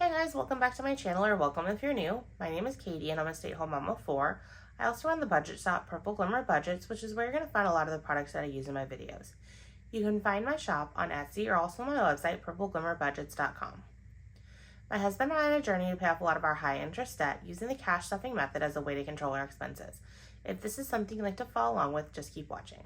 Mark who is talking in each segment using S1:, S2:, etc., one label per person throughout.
S1: Hey guys, welcome back to my channel, or welcome if you're new. My name is Katie and I'm a stay-at-home mom of 4. I also run the budget shop, Purple Glimmer Budgets, which is where you're going to find a lot of the products that I use in my videos. You can find my shop on Etsy or also on my website, purpleglimmerbudgets.com. My husband and I are on a journey to pay off a lot of our high-interest debt using the cash stuffing method as a way to control our expenses. If this is something you'd like to follow along with, just keep watching.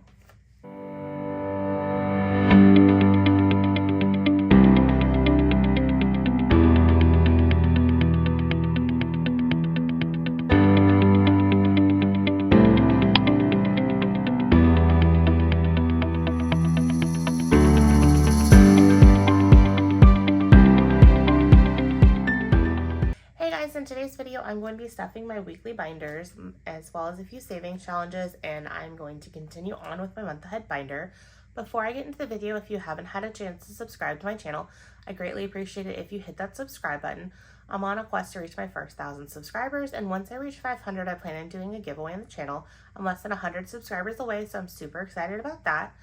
S1: In today's video, I'm going to be stuffing my weekly binders as well as a few savings challenges, and I'm going to continue on with my month ahead binder. Before I get into the video, if you haven't had a chance to subscribe to my channel, I greatly appreciate it if you hit that subscribe button. I'm on a quest to reach my first 1,000 subscribers, and once I reach 500, I plan on doing a giveaway on the channel. I'm less than 100 subscribers away, so I'm super excited about that.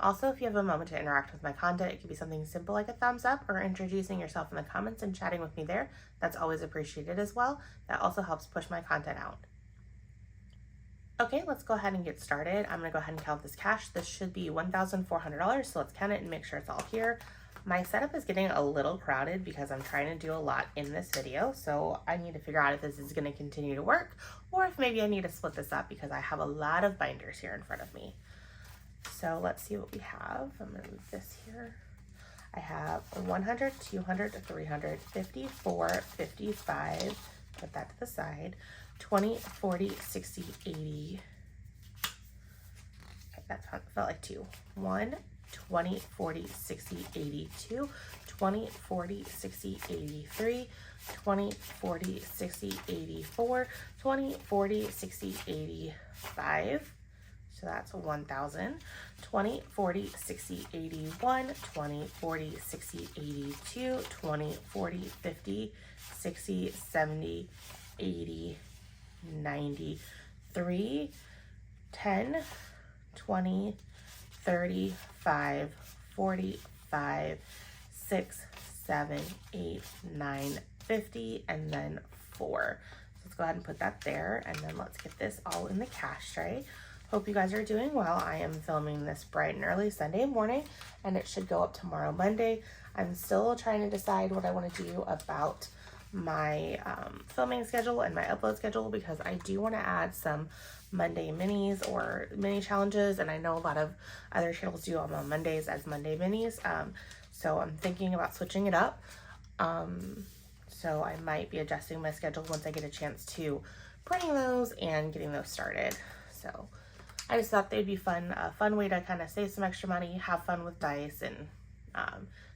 S1: Also, if you have a moment to interact with my content, it could be something simple like a thumbs up or introducing yourself in the comments and chatting with me there. That's always appreciated as well. That also helps push my content out. Okay, let's go ahead and get started. I'm gonna go ahead and count this cash. This should be $1,400, so let's count it and make sure it's all here. My setup is getting a little crowded because I'm trying to do a lot in this video, so I need to figure out if this is gonna continue to work or if maybe I need to split this up because I have a lot of binders here in front of me. So let's see what we have. I'm going to move this here. I have 100, 200, 300, 54, 55. Put that to the side. 20, 40, 60, 80. Okay, that felt like 2. 1, 20, 40, 60, 82. 20, 40, 60, 83. 20, 40, 60, 84. 20, 40, 60, 85. So that's 1,000. 20, 40, 60, 81, 20, 40, 60, 82, 20, 40, 50, 60, 70, 80, 93, 10, 20, 35, 45, 6, 7, 8, 9, 50, and then 4. So let's go ahead and put that there, and then let's get this all in the cash tray. Hope you guys are doing well. I am filming this bright and early Sunday morning, and it should go up tomorrow, Monday. I'm still trying to decide what I want to do about my filming schedule and my upload schedule, because I do want to add some Monday minis or mini challenges, and I know a lot of other channels do them on Mondays as Monday minis. So I'm thinking about switching it up. So I might be adjusting my schedule once I get a chance to printing those and getting those started. So I just thought they'd be fun, a fun way to kind of save some extra money, have fun with dice, and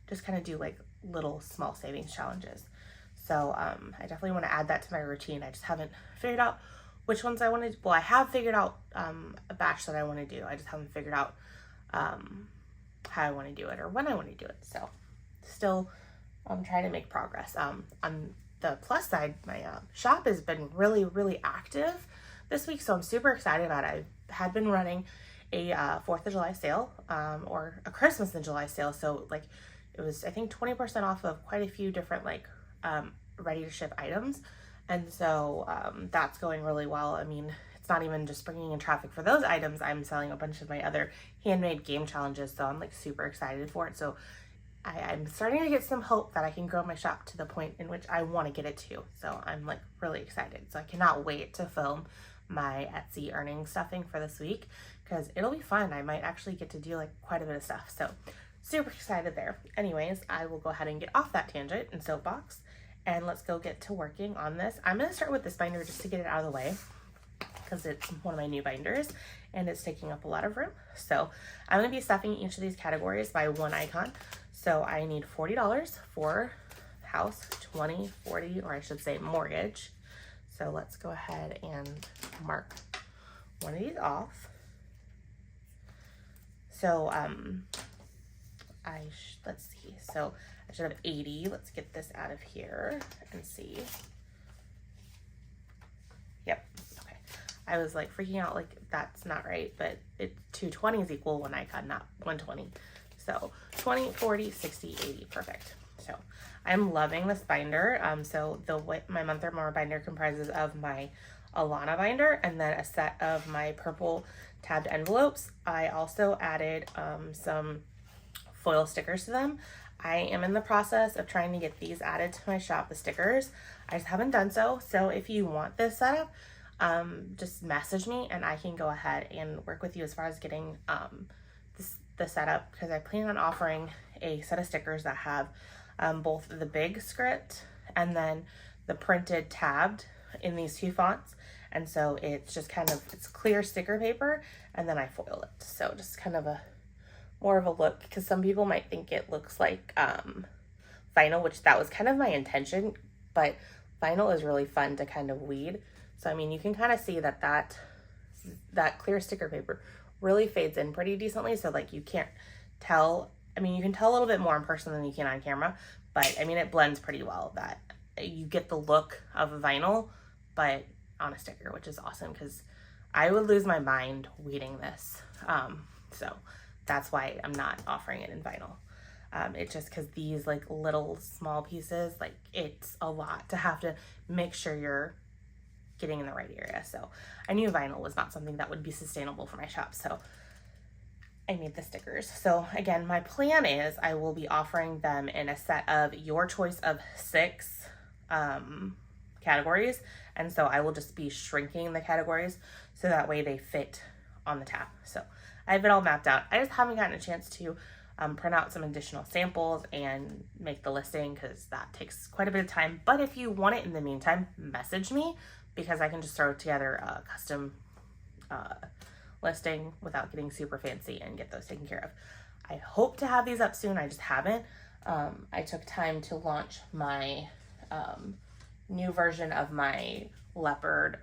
S1: just kind of do like little small savings challenges. So I definitely want to add that to my routine. I just haven't figured out which ones I want to do. Well, I have figured out a batch that I want to do. I just haven't figured out how I want to do it or when I want to do it. So still I'm trying to make progress. On the plus side, my shop has been really active this week, so I'm super excited about it. I had been running a 4th of July sale, or a Christmas in July sale, so like it was, I think, 20% off of quite a few different like ready to ship items, and so that's going really well. I mean, it's not even just bringing in traffic for those items. I'm selling a bunch of my other handmade game challenges, so I'm like super excited for it. So I'm starting to get some hope that I can grow my shop to the point in which I want to get it to. So I'm like really excited. So I cannot wait to film my Etsy earning stuffing for this week, because it'll be fun. I might actually get to do like quite a bit of stuff. So super excited there. Anyways, I will go ahead and get off that tangent and soapbox, and let's go get to working on this. I'm going to start with this binder just to get it out of the way, because it's one of my new binders and it's taking up a lot of room. So I'm going to be stuffing each of these categories by one icon. So I need $40 for house, 20, 40, or I should say mortgage. So let's go ahead and mark one of these off. So let's see. So I should have 80. Let's get this out of here and see. Yep. Okay. I was like freaking out, like that's not right, but 220 is equal one icon, not 120. So 20, 40, 60, 80, perfect. So I'm loving this binder. So my month or more binder comprises of my Alana binder and then a set of my purple tabbed envelopes. I also added some foil stickers to them. I am in the process of trying to get these added to my shop, the stickers. I just haven't done so. So if you want this setup, just message me and I can go ahead and work with you as far as getting the setup, because I plan on offering a set of stickers that have both the big script and then the printed tabbed in these two fonts. And so it's just kind of, it's clear sticker paper and then I foil it. So just kind of more of a look, because some people might think it looks like vinyl, which that was kind of my intention, but vinyl is really fun to kind of weed. So I mean, you can kind of see that clear sticker paper really fades in pretty decently. So like you can't tell, I mean, you can tell a little bit more in person than you can on camera, but I mean, it blends pretty well. That you get the look of vinyl, but on a sticker, which is awesome, because I would lose my mind weeding this. So that's why I'm not offering it in vinyl. It's just because these like little small pieces, like it's a lot to have to make sure you're getting in the right area. So I knew vinyl was not something that would be sustainable for my shop. So I made the stickers. So again, my plan is I will be offering them in a set of your choice of 6 categories. And so I will just be shrinking the categories so that way they fit on the tab. So I have it all mapped out. I just haven't gotten a chance to print out some additional samples and make the listing, because that takes quite a bit of time. But if you want it in the meantime, message me, because I can just throw together a custom listing without getting super fancy and get those taken care of. I hope to have these up soon. I just haven't. I took time to launch my new version of my leopard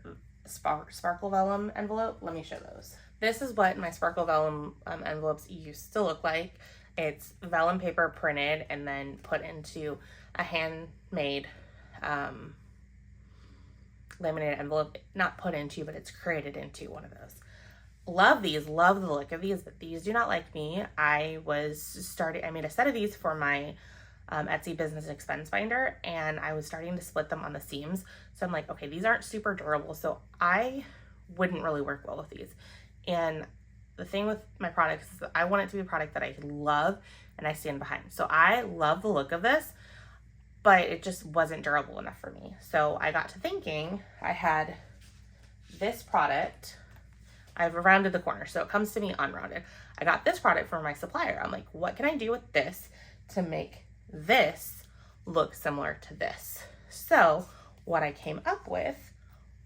S1: sparkle vellum envelope. Let me show those. This is what my sparkle vellum envelopes used to look like. It's vellum paper printed and then put into a handmade laminated envelope. Not put into, but it's created into one of those. Love these, love the look of these, but these do not like me. I made a set of these for my Etsy business expense binder, and I was starting to split them on the seams. So I'm like, okay, these aren't super durable, so I wouldn't really work well with these. And the thing with my products is that I want it to be a product that I love and I stand behind. So I love the look of this, but it just wasn't durable enough for me. So I got to thinking, I had this product, I've rounded the corner, so it comes to me unrounded. I got this product from my supplier. I'm like, what can I do with this to make this look similar to this? So what I came up with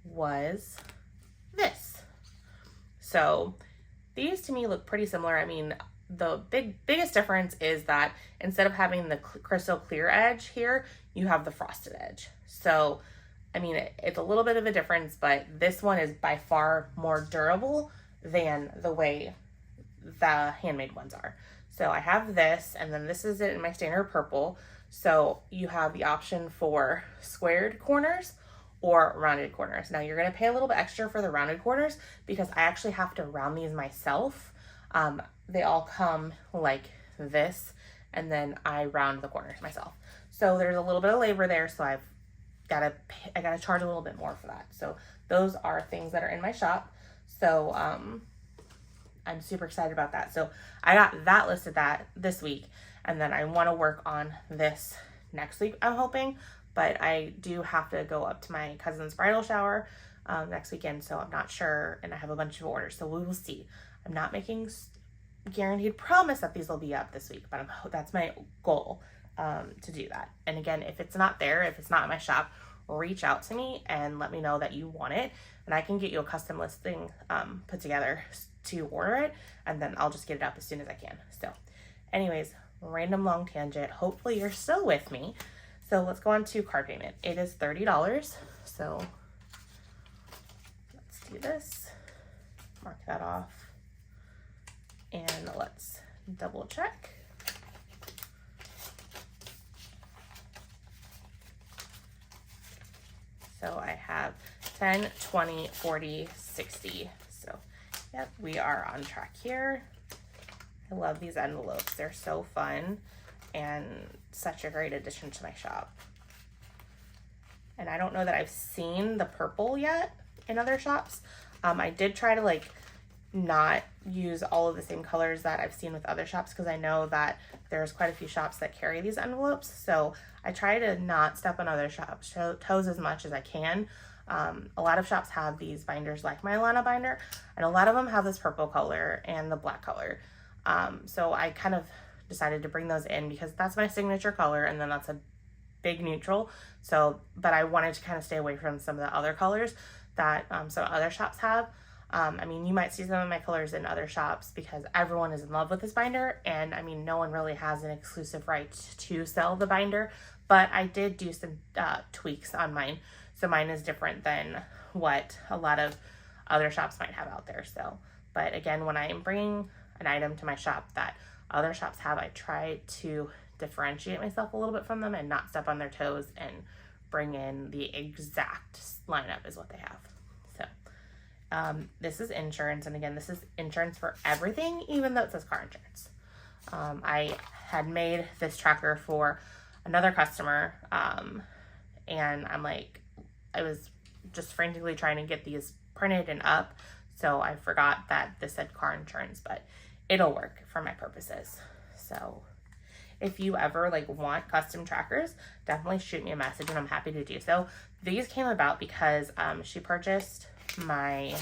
S1: was this. So these to me look pretty similar. I mean, the biggest difference is that instead of having the crystal clear edge here, you have the frosted edge. So I mean, it's a little bit of a difference, but this one is by far more durable than the way the handmade ones are. So I have this, and then this is it in my standard purple. So you have the option for squared corners or rounded corners. Now you're going to pay a little bit extra for the rounded corners because I actually have to round these myself. They all come like this, and then I round the corners myself. So there's a little bit of labor there, so I gotta charge a little bit more for that. So those are things that are in my shop. So I'm super excited about that. So I got that listed this week, and then I want to work on this next week, I'm hoping. But I do have to go up to my cousin's bridal shower next weekend, so I'm not sure, and I have a bunch of orders, so we will see. I'm not making guaranteed promise that these will be up this week, but that's my goal, to do that. And again, if it's not there, if it's not in my shop, reach out to me and let me know that you want it, and I can get you a custom listing put together to order it, and then I'll just get it up as soon as I can. So anyways, random long tangent. Hopefully you're still with me. So let's go on to card payment. It is $30. So let's do this. Mark that off. And let's double check. So I have 10, 20, 40, 60. So yep, we are on track here. I love these envelopes. They're so fun. and such a great addition to my shop. And I don't know that I've seen the purple yet in other shops. I did try to like not use all of the same colors that I've seen with other shops, because I know that there's quite a few shops that carry these envelopes. So I try to not step on other shops' toes as much as I can. A lot of shops have these binders like my Alana binder, and a lot of them have this purple color and the black color. So I kind of decided to bring those in because that's my signature color, and then that's a big neutral. So, but I wanted to kind of stay away from some of the other colors that some other shops have. I mean, you might see some of my colors in other shops because everyone is in love with this binder, and I mean, no one really has an exclusive right to sell the binder, but I did do some tweaks on mine. So mine is different than what a lot of other shops might have out there. So, but again, when I am bringing an item to my shop that other shops have, I try to differentiate myself a little bit from them and not step on their toes and bring in the exact lineup is what they have. So this is insurance, and again, this is insurance for everything, even though it says car insurance. I had made this tracker for another customer, and I'm like, I was just frantically trying to get these printed and up, so I forgot that this said car insurance, but it'll work for my purposes. So if you ever like want custom trackers, definitely shoot me a message and I'm happy to do so. These came about because she purchased my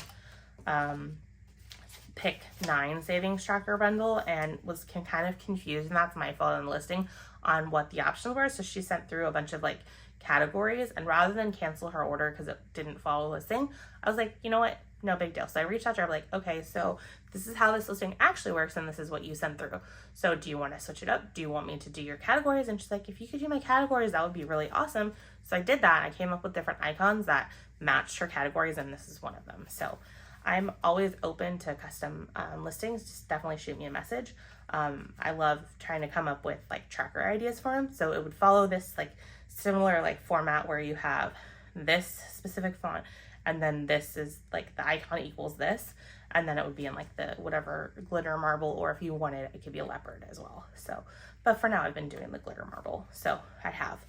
S1: Pick 9 savings tracker bundle and was kind of confused, and that's my fault in the listing on what the options were. So she sent through a bunch of like categories, and rather than cancel her order because it didn't follow the listing, I was like, you know what, no big deal. So I reached out to her, I'm like, okay, so this is how this listing actually works, and this is what you sent through. So do you want to switch it up? Do you want me to do your categories? And she's like, if you could do my categories, that would be really awesome. So I did that. I came up with different icons that matched her categories, and this is one of them. So I'm always open to custom listings. Just definitely shoot me a message. I love trying to come up with like tracker ideas for them. So it would follow this like similar like format where you have this specific font, and then this is like the icon equals this, and then it would be in like the whatever glitter marble, or if you wanted it could be a leopard as well. So, but for now I've been doing the glitter marble. So I have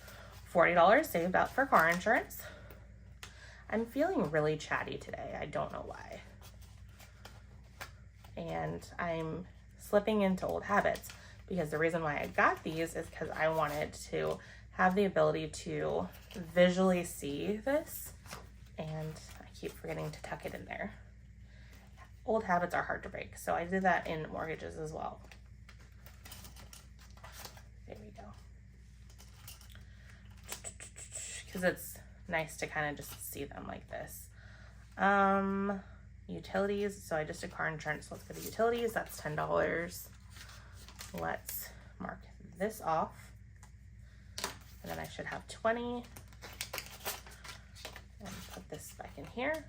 S1: $40 saved up for car insurance. I'm feeling really chatty today. I don't know why. And I'm slipping into old habits because the reason why I got these is because I wanted to have the ability to visually see this, and I keep forgetting to tuck it in there. Old habits are hard to break, so I did that in mortgages as well. There we go. Because it's nice to kind of just see them like this. Utilities, so I just did car insurance, so let's go to utilities. That's $10. Let's mark this off, and then I should have 20, and put this back in here.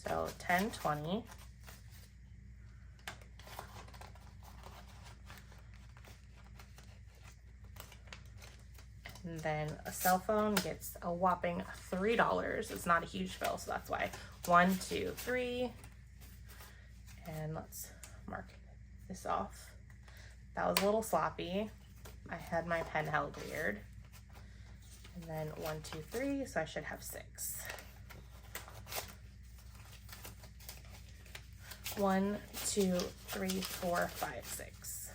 S1: So 10, 20. And then a cell phone gets a whopping $3. It's not a huge bill, so that's why. 1, 2, 3. And let's mark this off. That was a little sloppy. I had my pen held weird. And then 1, 2, 3, so I should have 6. 1, 2, 3, 4, 5, 6.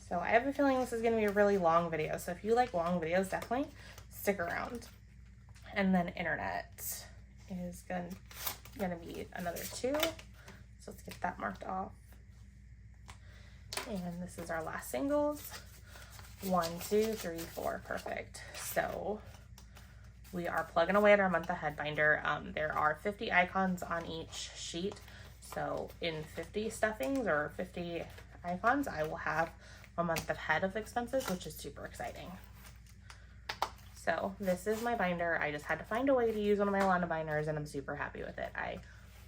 S1: So I have a feeling this is going to be a really long video. So if you like long videos, definitely stick around. And then internet is going to be another 2. So let's get that marked off. And this is our last singles. 1, 2, 3, 4. Perfect. So we are plugging away at our month ahead binder. There are 50 icons on each sheet. So in 50 stuffings or 50 icons, I will have a month ahead of expenses, which is super exciting. So this is my binder. I just had to find a way to use one of my Alana binders, and I'm super happy with it. I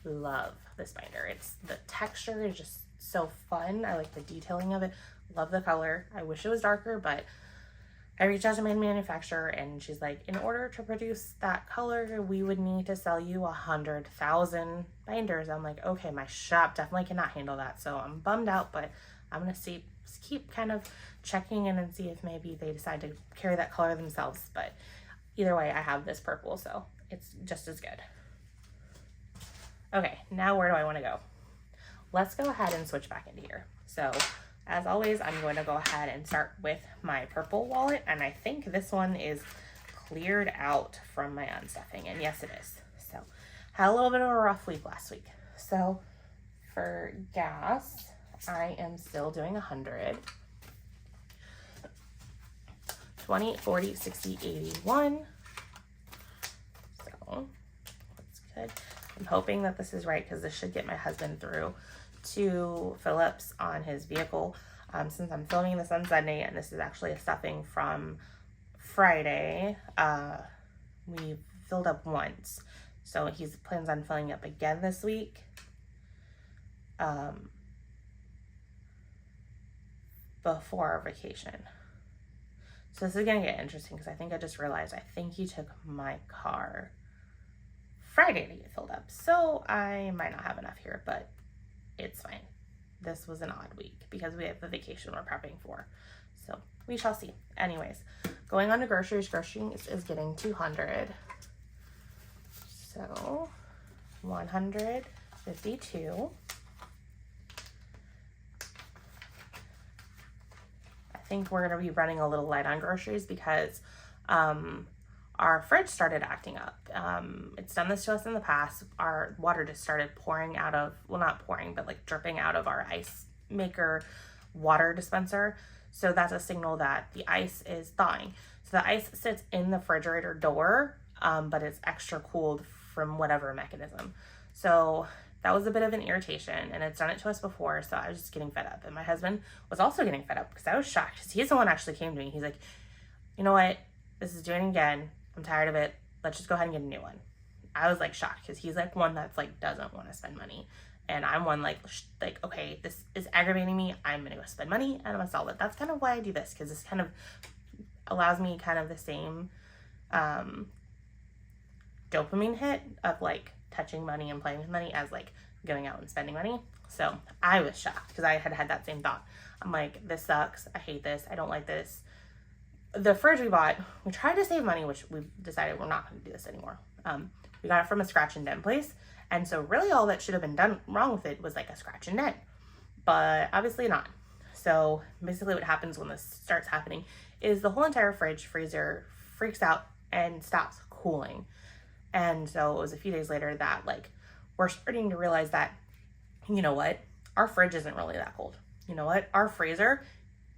S1: love this binder. The texture is just so fun. I like the detailing of it. Love the color. I wish it was darker, but I reached out to my manufacturer and she's like, in order to produce that color, we would need to sell you 100,000 binders. I'm like, okay, my shop definitely cannot handle that. So I'm bummed out, but I'm going to keep kind of checking in and see if maybe they decide to carry that color themselves. But either way, I have this purple, so it's just as good. Okay, now where do I want to go? Let's go ahead and switch back into here. So as always, I'm going to go ahead and start with my purple wallet. And I think this one is cleared out from my unstuffing. And yes, it is. So had a little bit of a rough week last week. So for gas, I am still doing 100. 20, 40, 60, 81. So that's good. I'm hoping that this is right because this should get my husband through to Phillips on his vehicle. Since I'm filming this on Sunday and this is actually a stuffing from Friday, we filled up once. So he plans on filling up again this week. Before our vacation. So this is going to get interesting because I think I just realized I think he took my car Friday to get filled up. So I might not have enough here, but it's fine. This was an odd week because we have the vacation we're prepping for. So we shall see. Anyways, going on to groceries. Groceries is getting 200. So 152. I think we're going to be running a little light on groceries because our fridge started acting up. It's done this to us in the past. Our water just started pouring out of, well, not pouring, but like dripping out of our ice maker water dispenser. So that's a signal that the ice is thawing. So the ice sits in the refrigerator door, but it's extra cooled from whatever mechanism. So that was a bit of an irritation, and it's done it to us before, so I was just getting fed up. And my husband was also getting fed up because I was shocked because he's the one who actually came to me. He's like, you know what? This is doing it again. I'm tired of it. Let's just go ahead and get a new one. I was like shocked because he's like one that's like doesn't want to spend money. And I'm one like, okay, this is aggravating me. I'm going to go spend money and I'm going to solve it. That's kind of why I do this because this kind of allows me kind of the same dopamine hit of like touching money and playing with money as like going out and spending money. So I was shocked because I had that same thought. I'm like, this sucks. I hate this. I don't like this. The fridge we bought, we tried to save money, which we decided we're not going to do this anymore. We got it from a scratch and dent place. And so really all that should have been done wrong with it was like a scratch and dent, but obviously not. So basically what happens when this starts happening is the whole entire fridge freezer freaks out and stops cooling. And so it was a few days later that like we're starting to realize that, you know what, our fridge isn't really that cold. You know what, our freezer,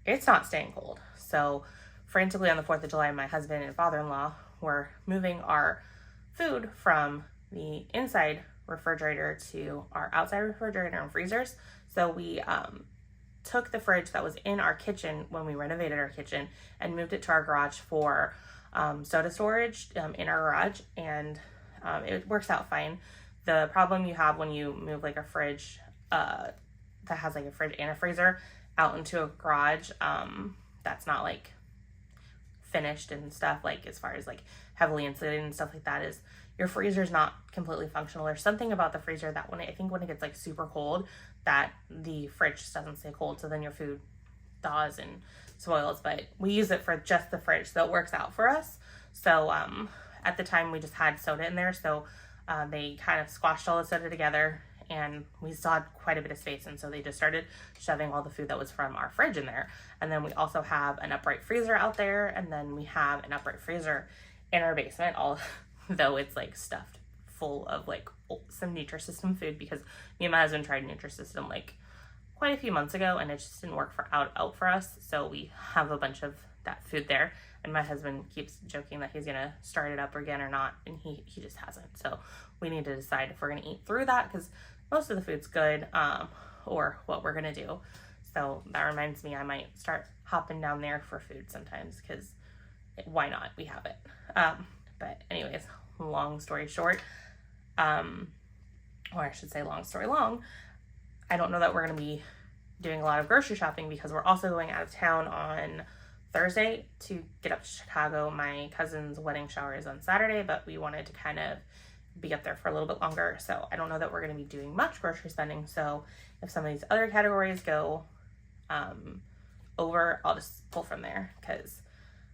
S1: it's not staying cold. So frantically on the 4th of July, my husband and father-in-law were moving our food from the inside refrigerator to our outside refrigerator and freezers. So we took the fridge that was in our kitchen when we renovated our kitchen and moved it to our garage for soda storage in our garage, and it works out fine. The problem you have when you move like a fridge that has like a fridge and a freezer out into a garage that's not like finished and stuff, like as far as like heavily insulated and stuff like that, is your freezer is not completely functional. There's something about the freezer that when it gets like super cold, that the fridge just doesn't stay cold, so then your food thaws and spoils. But we use it for just the fridge, so it works out for us. So at the time we just had soda in there, so they kind of squashed all the soda together and we still had quite a bit of space, and so they just started shoving all the food that was from our fridge in there. And then we also have an upright freezer out there, and then we have an upright freezer in our basement, although it's like stuffed full of like some Nutrisystem food, because me and my husband tried Nutrisystem like quite a few months ago and it just didn't work out for us. So we have a bunch of that food there, and my husband keeps joking that he's gonna start it up again or not, and he just hasn't. So we need to decide if we're gonna eat through that, because most of the food's good, or what we're gonna do. So that reminds me, I might start hopping down there for food sometimes, because why not? We have it. But anyways, long story short, or I should say long story long, I don't know that we're going to be doing a lot of grocery shopping because we're also going out of town on Thursday to get up to Chicago. My cousin's wedding shower is on Saturday, but we wanted to kind of be up there for a little bit longer. So I don't know that we're going to be doing much grocery spending. So if some of these other categories go over, I'll just pull from there, because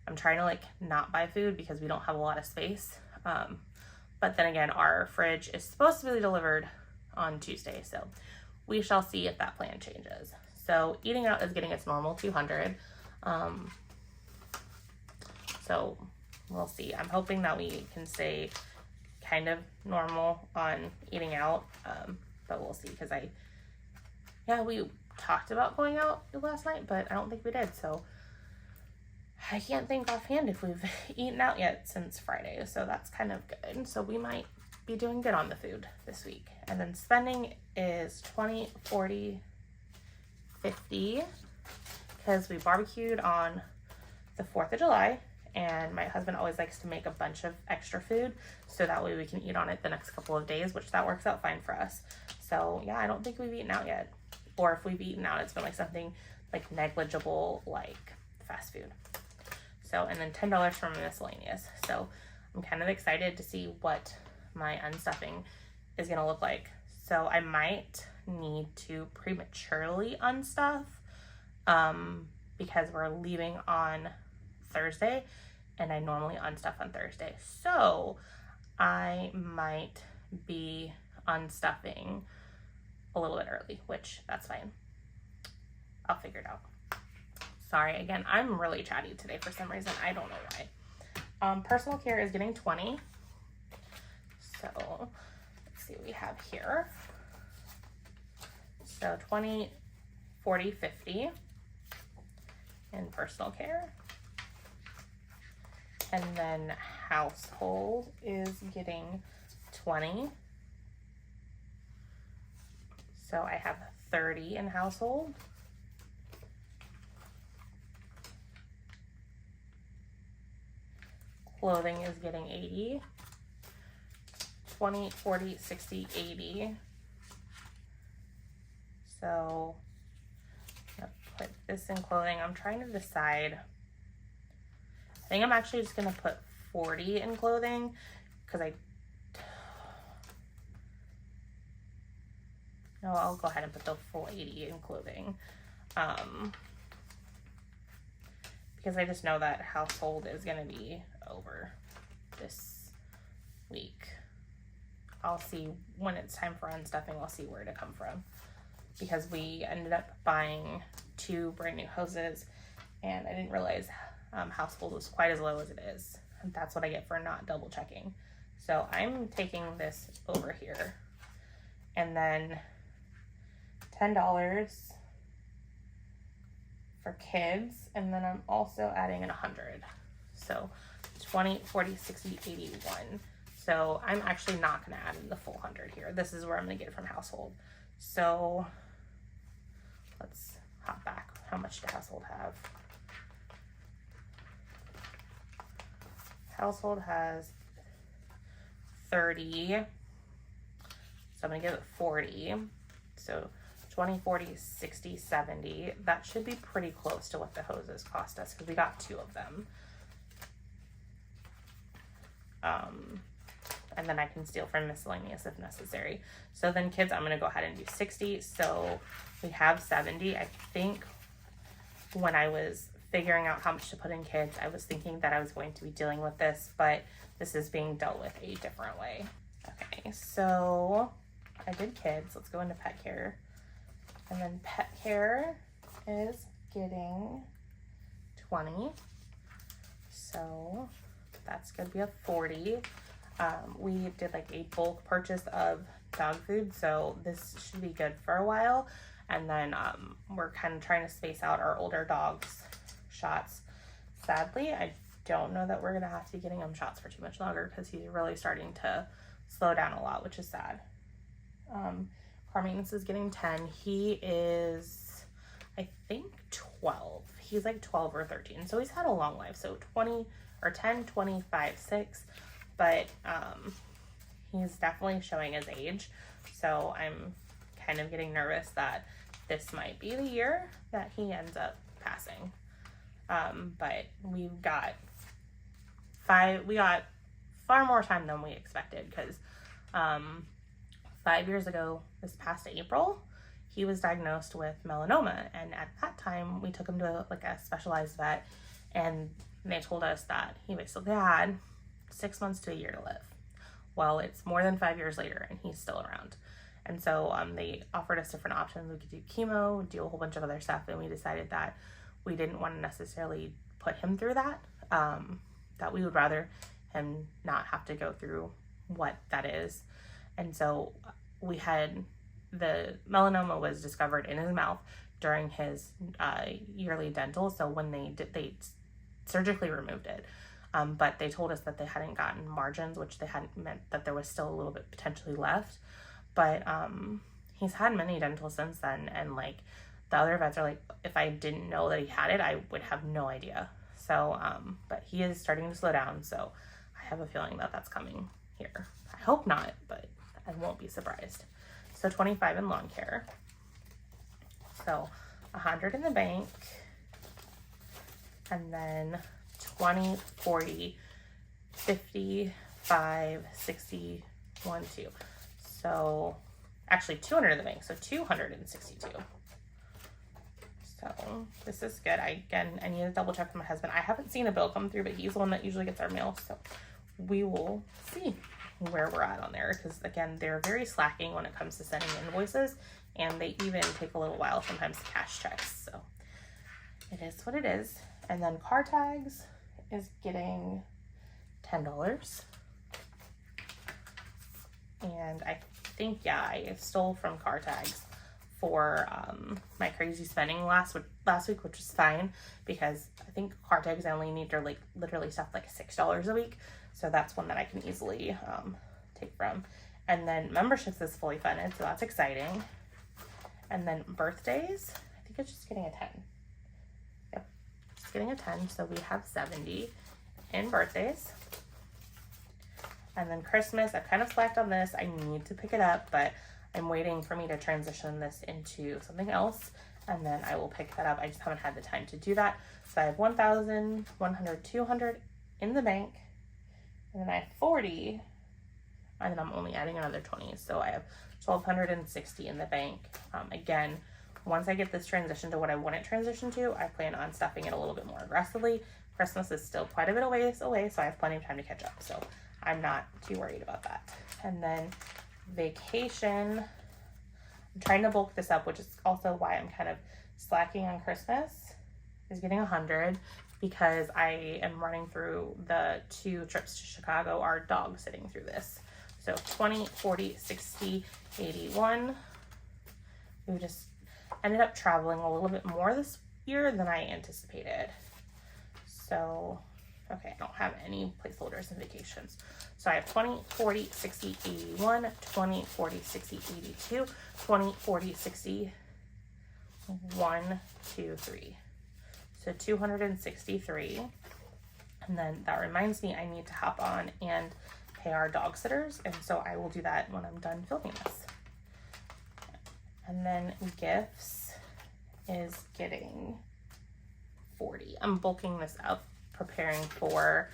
S1: I'm trying to like not buy food because we don't have a lot of space. But then again, our fridge is supposed to be delivered on Tuesday, so we shall see if that plan changes. So eating out is getting its normal 200. So we'll see. I'm hoping that we can stay kind of normal on eating out, but we'll see, because we talked about going out last night, but I don't think we did, so I can't think offhand if we've eaten out yet since Friday, so that's kind of good. So we might be doing good on the food this week. And then spending is 20, 40, 50, because we barbecued on the 4th of July, and my husband always likes to make a bunch of extra food, so that way we can eat on it the next couple of days, which that works out fine for us. So yeah, I don't think we've eaten out yet. Or if we've eaten out, it's been like something like negligible, like fast food. So, and then $10 from miscellaneous. So I'm kind of excited to see what my unstuffing is going to look like. So I might need to prematurely unstuff, because we're leaving on Thursday, and I normally unstuff on Thursday. So I might be unstuffing a little bit early, which that's fine. I'll figure it out. Sorry, again, I'm really chatty today for some reason. I don't know why. Personal care is getting 20. So let's see what we have here. So 20, 40, 50 in personal care. And then household is getting 20. So I have 30 in household. Clothing is getting 80. 20, 40, 60, 80. So I'm gonna put this in clothing. I'm trying to decide. I think I'm actually just gonna put 40 in clothing, because I'll go ahead and put the full 80 in clothing. Because I just know that household is gonna be over this week. I'll see when it's time for unstuffing, I'll see where to come from, because we ended up buying 2 brand new hoses, and I didn't realize household was quite as low as it is. And that's what I get for not double checking. So I'm taking this over here, and then $10 for kids, and then I'm also adding in 100. So 20, 40, 60, 81. So I'm actually not going to add in the full 100 here. This is where I'm going to get it from household. So let's hop back. How much does household have? Household has 30. So I'm going to give it 40. So 20, 40, 60, 70. That should be pretty close to what the hoses cost us, because we got 2 of them. And then I can steal from miscellaneous if necessary. So then kids, I'm going to go ahead and do 60. So we have 70. I think when I was figuring out how much to put in kids, I was thinking that I was going to be dealing with this, but this is being dealt with a different way. Okay, so I did kids. Let's go into pet care. And then pet care is getting 20. So that's good. We have 40. We did like a bulk purchase of dog food, so this should be good for a while. And then we're kind of trying to space out our older dogs' shots. Sadly, I don't know that we're gonna have to be getting him shots for too much longer, because he's really starting to slow down a lot, which is sad. Car maintenance is getting 10. He is, I think, 12. He's like 12 or 13, so he's had a long life. So 20 or 10, 25, 6, but he's definitely showing his age. So I'm kind of getting nervous that this might be the year that he ends up passing. But we got far more time than we expected, because 5 years ago, this past April, he was diagnosed with melanoma, and at that time we took him to like a specialized vet, and they told us that he basically had 6 months to a year to live. Well, it's more than 5 years later and he's still around. And so they offered us different options. We could do chemo, do a whole bunch of other stuff, and we decided that we didn't want to necessarily put him through that, that we would rather him not have to go through what that is. And so we had, the melanoma was discovered in his mouth during his yearly dental. So when they surgically removed it, but they told us that they hadn't gotten margins, which they hadn't, meant that there was still a little bit potentially left. But he's had many dentals since then, and like the other vets are like, if I didn't know that he had it, I would have no idea. So but he is starting to slow down, so I have a feeling that that's coming here. I hope not, but I won't be surprised. So 25 in lawn care. So 100 in the bank, and then 20, 40, 50, 5, 60, 1, 2. So actually 200 in the bank, so 262. So this is good. I need to double check with my husband. I haven't seen a bill come through, but he's the one that usually gets our mail, so we will see where we're at on there, because again, they're very slacking when it comes to sending invoices, and they even take a little while sometimes to cash checks. So it is what it is. And then car tags is getting $10. And I think, yeah, I stole from car tags for my crazy spending last week, which was fine, because I think car tags I only need to like literally stuff like $6 a week. So that's one that I can easily take from. And then memberships is fully funded, so that's exciting. And then birthdays, I think it's just getting a 10. Yep, just getting a 10. So we have 70 in birthdays. And then Christmas, I've kind of slacked on this. I need to pick it up, but I'm waiting for me to transition this into something else, and then I will pick that up. I just haven't had the time to do that. So I have 1,000, 100, 200 in the bank, and then I have 40, and then I'm only adding another 20. So I have 1,260 in the bank. Again, once I get this transition to what I want it transitioned to, I plan on stuffing it a little bit more aggressively. Christmas is still quite a bit away, so I have plenty of time to catch up. So I'm not too worried about that. And then vacation, I'm trying to bulk this up, which is also why I'm kind of slacking on Christmas, is getting 100, because I am running through the 2 trips to Chicago, our dog sitting through this. So 20, 40, 60, 81. We just ended up traveling a little bit more this year than I anticipated. So, okay, I don't have any placeholders in vacations. So I have 20, 40, 60, 81, 20, 40, 60, 82, 20, 40, 60, 1, 2, 3. So 263. And then that reminds me, I need to hop on and pay our dog sitters. And so I will do that when I'm done filming this. And then gifts is getting 40. I'm bulking this up, preparing for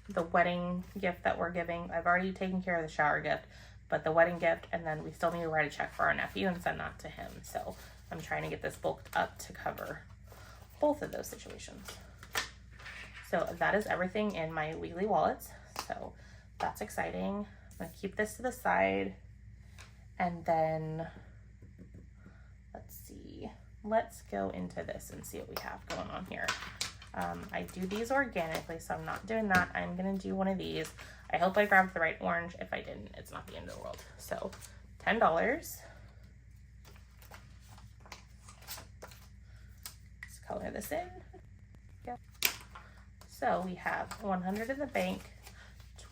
S1: the wedding gift that we're giving. I've already taken care of the shower gift, but the wedding gift, and then we still need to write a check for our nephew and send that to him. So I'm trying to get this bulked up to cover both of those situations. So that is everything in my weekly wallets. So that's exciting. I'm gonna keep this to the side, and then let's see. Let's go into this and see what we have going on here. I do these organically, so I'm not doing that. I'm gonna do one of these. I hope I grabbed the right orange. If I didn't, it's not the end of the world. So $10. Let's color this in. Yep. So we have 100 in the bank,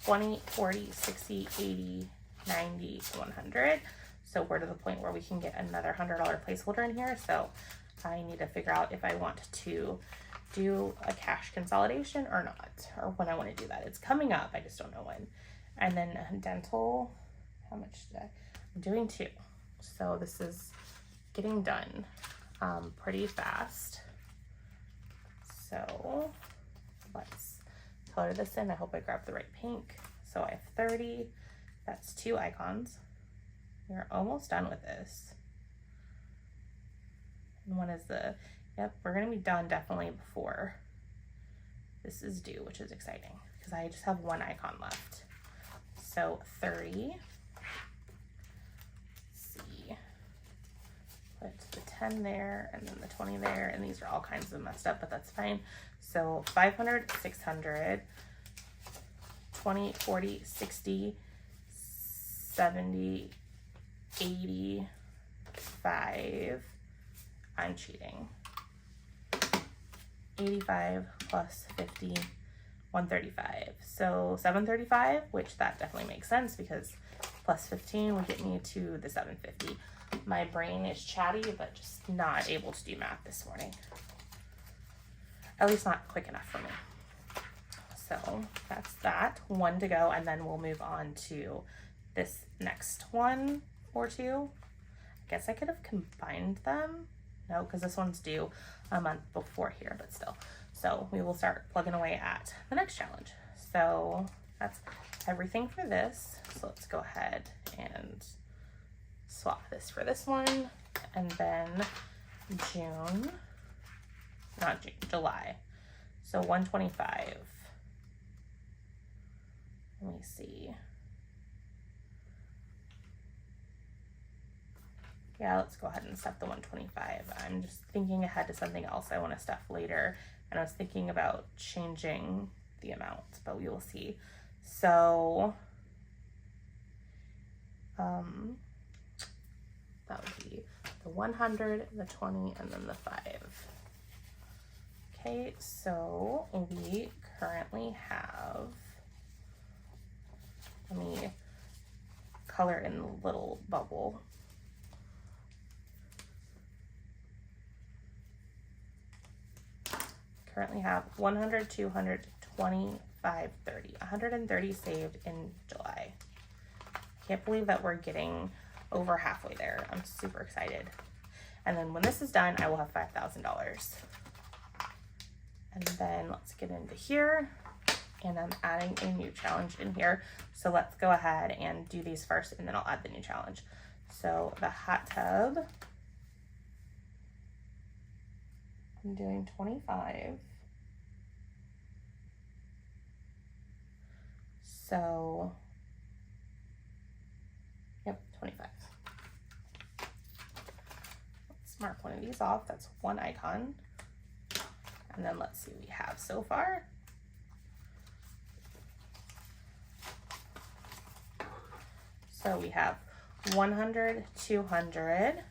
S1: 20, 40, 60, 80, 90, 100. So we're to the point where we can get another $100 placeholder in here. So I need to figure out if I want to do a cash consolidation or not, or when I want to do that. It's coming up, I just don't know when. And then dental, how much did I'm doing 2. So this is getting done pretty fast. So let's color this in. I hope I grabbed the right pink. So I have 30, that's 2 icons. We're almost done with this. And when is the, yep, we're gonna be done definitely before this is due, which is exciting because I just have 1 icon left. So 30, let's see, put the 10 there and then the 20 there, and these are all kinds of messed up, but that's fine. So 500, 600, 20, 40, 60, 70, 85, I'm cheating. 85 plus 50, 135. So 735, which that definitely makes sense because plus 15 would get me to the 750. My brain is chatty, but just not able to do math this morning. At least not quick enough for me. So that's that. 1 to go, and then we'll move on to this next one or 2. I guess I could have combined them. No, because this one's due a month before here, but still. So we will start plugging away at the next challenge. So that's everything for this. So let's go ahead and swap this for this one. And then July. So 125. Let me see. Yeah, let's go ahead and stuff the 125. I'm just thinking ahead to something else I want to stuff later. And I was thinking about changing the amount, but we will see. So, that would be the 100, the 20, and then the 5. Okay, so we currently have, let me color in the little bubble. Currently have 100, 200, 25, 30, 130 saved in July. Can't believe that we're getting over halfway there. I'm super excited. And then when this is done, I will have $5,000. And then let's get into here. And I'm adding a new challenge in here. So let's go ahead and do these first, and then I'll add the new challenge. So the hot tub, I'm doing 25. So, yep, 25. Let's mark one of these off. That's 1 icon. And then let's see what we have so far. So we have 100, 200,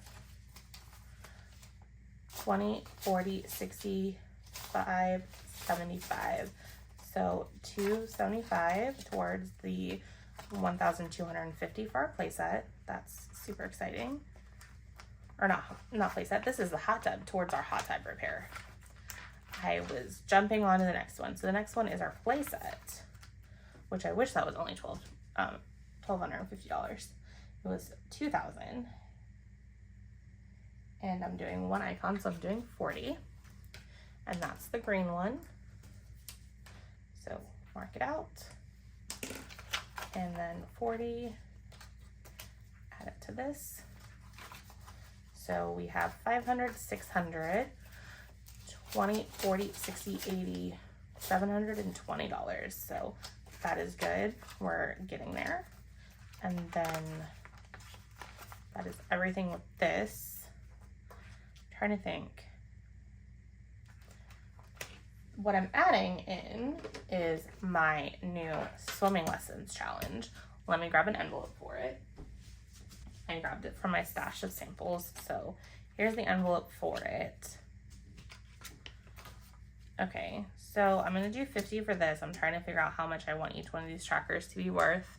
S1: 20, 40, 65, 75. So 275 towards the 1,250 for our playset. That's super exciting. Or not playset. This is the hot tub towards our hot tub repair. I was jumping on to the next one. So the next one is our playset, which I wish that was only $1,250. It was $2,000. And I'm doing 1 icon, so I'm doing 40. And that's the green one. So mark it out. And then 40, add it to this. So we have 500, 600, 20, 40, 60, 80, $720. So that is good. We're getting there. And then that is everything with this. I'm trying to think. What I'm adding in is my new swimming lessons challenge. Let me grab an envelope for it. I grabbed it from my stash of samples. So here's the envelope for it. Okay, so I'm gonna do 50 for this. I'm trying to figure out how much I want each one of these trackers to be worth.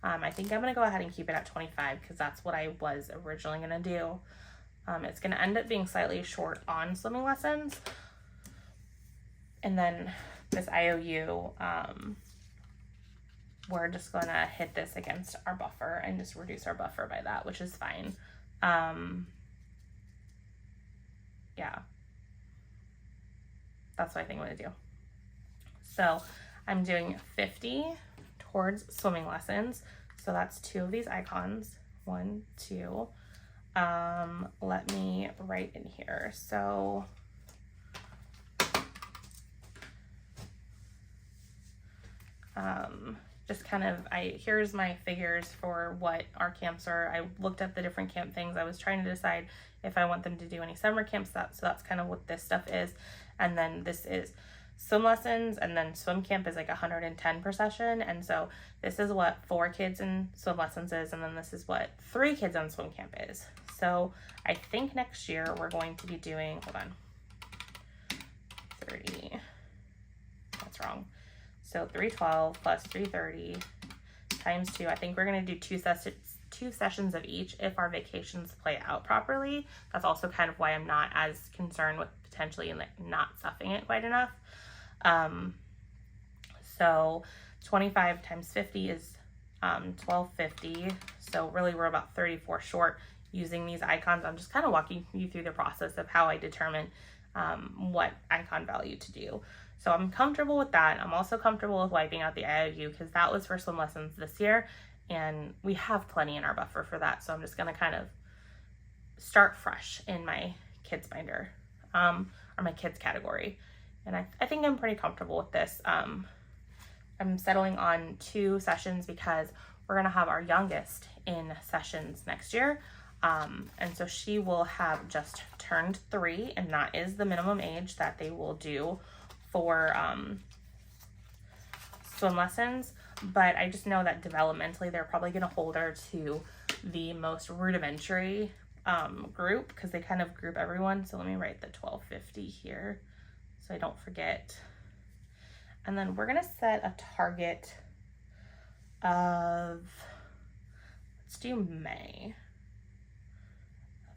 S1: I think I'm gonna go ahead and keep it at 25 because that's what I was originally gonna do. It's gonna end up being slightly short on swimming lessons. And then this IOU, we're just gonna hit this against our buffer and just reduce our buffer by that, which is fine. Yeah. that's what I think I'm gonna do. So I'm doing 50 towards swimming lessons. So that's 2 of these icons. 1, 2. Let me write in here. So just kind of, here's my figures for what our camps are. I looked up the different camp things. I was trying to decide if I want them to do any summer camps. So that's kind of what this stuff is. And then this is swim lessons, and then swim camp is like 110 per session. And so this is what 4 kids in swim lessons is, and then this is what 3 kids on swim camp is. So I think next year we're going to be doing, hold on, 30, that's wrong. So 312 plus 330 times 2. I think we're going to do 2 sessions of each if our vacations play out properly. That's also kind of why I'm not as concerned with potentially like not stuffing it quite enough. So 25 times 50 is 1250. So really we're about 34 short using these icons. I'm just kind of walking you through the process of how I determine what icon value to do. So I'm comfortable with that. I'm also comfortable with wiping out the IOU because that was for swim lessons this year, and we have plenty in our buffer for that. So I'm just going to kind of start fresh in my kids binder, or my kids category. And I think I'm pretty comfortable with this. I'm settling on 2 sessions because we're going to have our youngest in sessions next year. And so she will have just turned 3, and that is the minimum age that they will do for swim lessons. But I just know that developmentally they're probably going to hold her to the most rudimentary group because they kind of group everyone. So let me write the 1250 here so I don't forget. And then we're going to set a target of, let's do May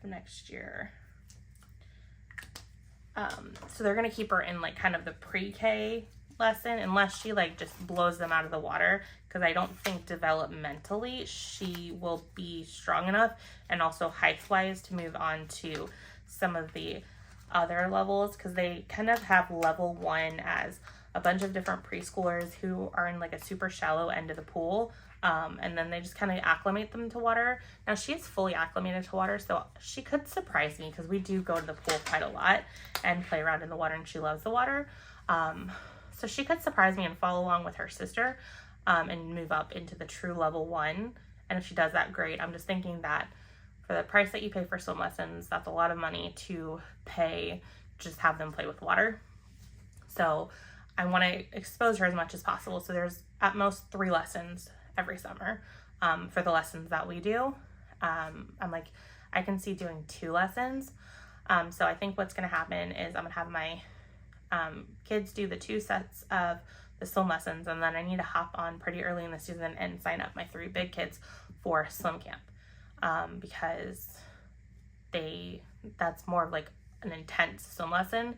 S1: of next year. So they're going to keep her in like kind of the pre-K lesson unless she like just blows them out of the water, because I don't think developmentally she will be strong enough and also height wise to move on to some of the other levels, because they kind of have level 1 as a bunch of different preschoolers who are in like a super shallow end of the pool. And then they just kind of acclimate them to water. Now she's fully acclimated to water, so she could surprise me because we do go to the pool quite a lot and play around in the water, and she loves the water. So she could surprise me and follow along with her sister and move up into the true level 1. And if she does that, great. I'm just thinking that for the price that you pay for swim lessons, that's a lot of money to pay, just have them play with water. So I want to expose her as much as possible. So there's at most 3 lessons every summer for the lessons that we do. I'm like, I can see doing 2 lessons. So I think what's going to happen is I'm going to have my kids do the 2 sets of the swim lessons, and then I need to hop on pretty early in the season and sign up my 3 big kids for swim camp because that's more of like an intense swim lesson.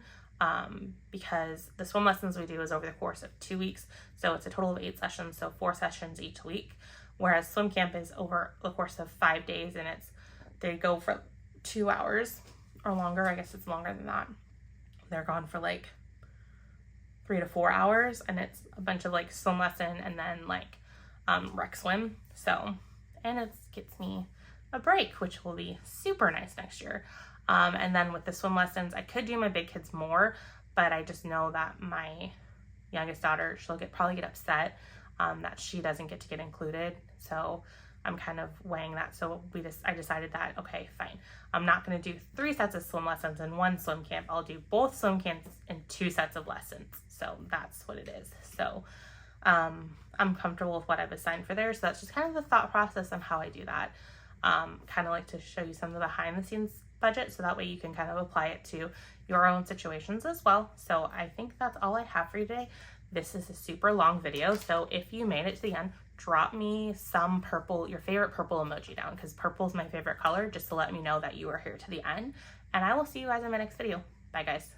S1: Because the swim lessons we do is over the course of 2 weeks. So it's a total of 8 sessions, so 4 sessions each week. Whereas swim camp is over the course of 5 days, and they go for 2 hours or longer. I guess it's longer than that. They're gone for like 3 to 4 hours, and it's a bunch of like swim lesson and then like rec swim. So, and it gets me a break, which will be super nice next year. And then with the swim lessons, I could do my big kids more, but I just know that my youngest daughter, she'll probably get upset that she doesn't get to get included. So I'm kind of weighing that. So I decided that, okay, fine. I'm not going to do 3 sets of swim lessons in 1 swim camp. I'll do both swim camps in 2 sets of lessons. So that's what it is. So I'm comfortable with what I've assigned for there. So that's just kind of the thought process on how I do that. Kind of like to show you some of the behind the scenes budget, so that way you can kind of apply it to your own situations as well. So I think that's all I have for you today. This is a super long video, so if you made it to the end, drop me some purple, your favorite purple emoji down, because purple is my favorite color, just to let me know that you are here to the end. And I will see you guys in my next video. Bye guys.